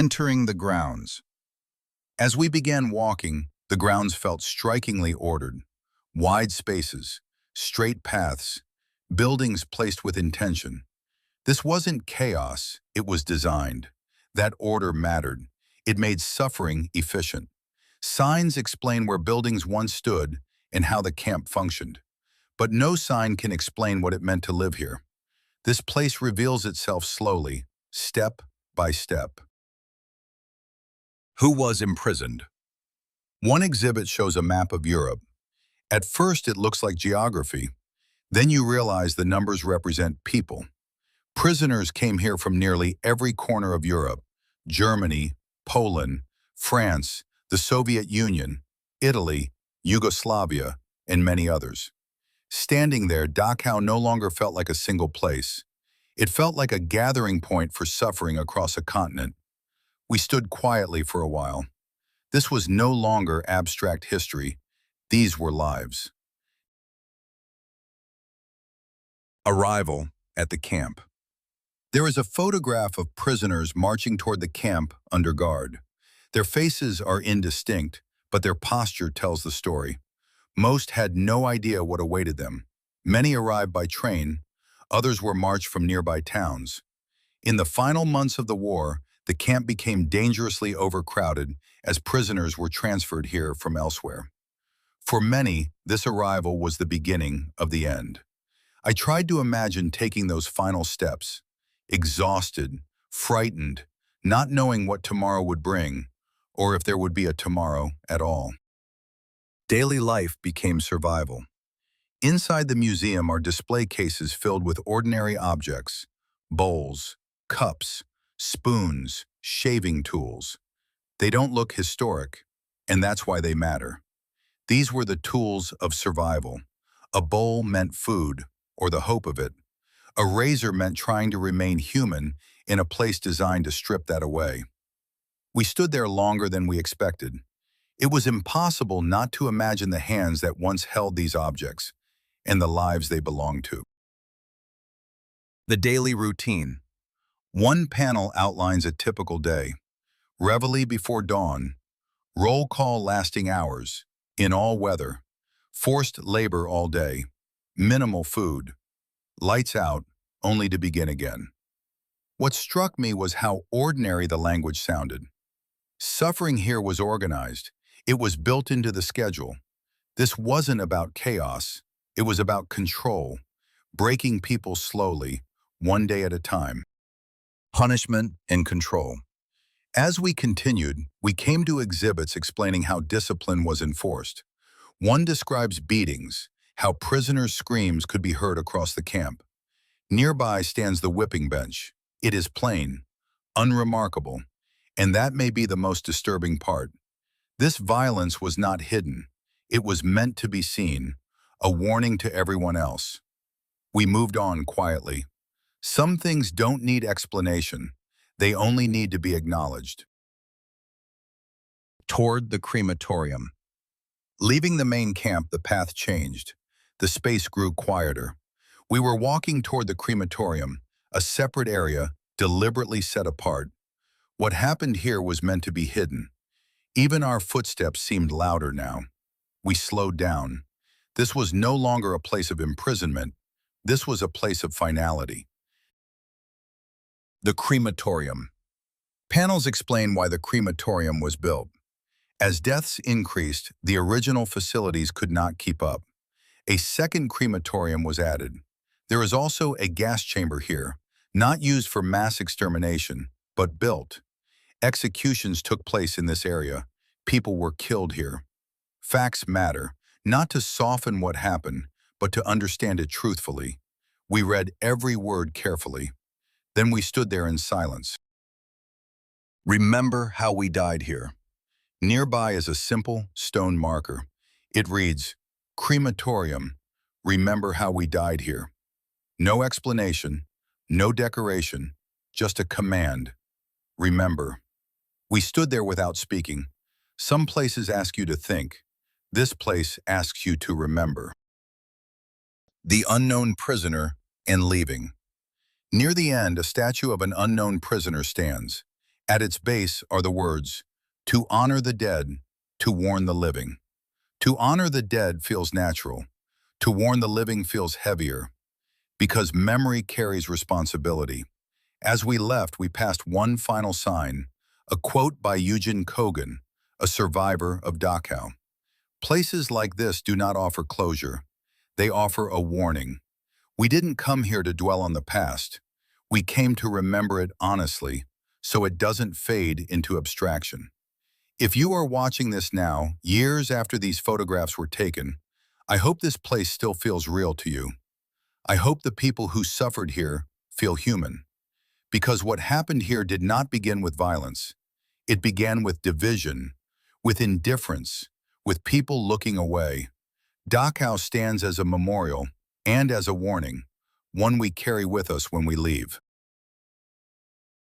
Entering the grounds. As we began walking, the grounds felt strikingly ordered. Wide spaces, straight paths, buildings placed with intention. This wasn't chaos, it was designed. That order mattered. It made suffering efficient. Signs explain where buildings once stood and how the camp functioned. But no sign can explain what it meant to live here. This place reveals itself slowly, step by step. Who was imprisoned? One exhibit shows a map of Europe. At first it looks like geography. Then you realize the numbers represent people. Prisoners came here from nearly every corner of Europe: Germany, Poland, France, the Soviet Union, Italy, Yugoslavia, and many others. Standing there, Dachau no longer felt like a single place. It felt like a gathering point for suffering across a continent. We stood quietly for a while. This was no longer abstract history. These were lives. Arrival at the camp. There is a photograph of prisoners marching toward the camp under guard. Their faces are indistinct, but their posture tells the story. Most had no idea what awaited them. Many arrived by train, others were marched from nearby towns. In the final months of the war, the camp became dangerously overcrowded as prisoners were transferred here from elsewhere. For many, this arrival was the beginning of the end. I tried to imagine taking those final steps, exhausted, frightened, not knowing what tomorrow would bring, or if there would be a tomorrow at all. Daily life became survival. Inside the museum are display cases filled with ordinary objects: bowls, cups, spoons, shaving tools. They don't look historic, and that's why they matter. These were the tools of survival. A bowl meant food, or the hope of it. A razor meant trying to remain human in a place designed to strip that away. We stood there longer than we expected. It was impossible not to imagine the hands that once held these objects and the lives they belonged to. The daily routine. One panel outlines a typical day: reveille before dawn, roll call lasting hours, in all weather, forced labor all day, minimal food, lights out, only to begin again. What struck me was how ordinary the language sounded. Suffering here was organized. It was built into the schedule. This wasn't about chaos. It was about control, breaking people slowly, one day at a time. Punishment and control. As we continued, we came to exhibits explaining how discipline was enforced. One describes beatings, how prisoners' screams could be heard across the camp. Nearby stands the whipping bench. It is plain, unremarkable, and that may be the most disturbing part. This violence was not hidden. It was meant to be seen, a warning to everyone else. We moved on quietly. Some things don't need explanation. They only need to be acknowledged. Toward the crematorium. Leaving the main camp, the path changed. The space grew quieter. We were walking toward the crematorium, a separate area, deliberately set apart. What happened here was meant to be hidden. Even our footsteps seemed louder now. We slowed down. This was no longer a place of imprisonment. This was a place of finality. The crematorium. Panels explain why the crematorium was built. As deaths increased, the original facilities could not keep up. A second crematorium was added. There is also a gas chamber here, not used for mass extermination, but built. Executions took place in this area. People were killed here. Facts matter, not to soften what happened, but to understand it truthfully. We read every word carefully. Then we stood there in silence. Remember how we died here. Nearby is a simple stone marker. It reads, "Crematorium, remember how we died here." No explanation, no decoration, just a command. Remember. We stood there without speaking. Some places ask you to think. This place asks you to remember. The unknown prisoner and leaving. Near the end, a statue of an unknown prisoner stands. At its base are the words, "To honor the dead, to warn the living." To honor the dead feels natural. To warn the living feels heavier, because memory carries responsibility. As we left, we passed one final sign, a quote by Eugen Kogan, a survivor of Dachau. Places like this do not offer closure. They offer a warning. We didn't come here to dwell on the past. We came to remember it honestly, so it doesn't fade into abstraction. If you are watching this now, years after these photographs were taken, I hope this place still feels real to you. I hope the people who suffered here feel human. Because what happened here did not begin with violence. It began with division, with indifference, with people looking away. Dachau stands as a memorial and as a warning, one we carry with us when we leave.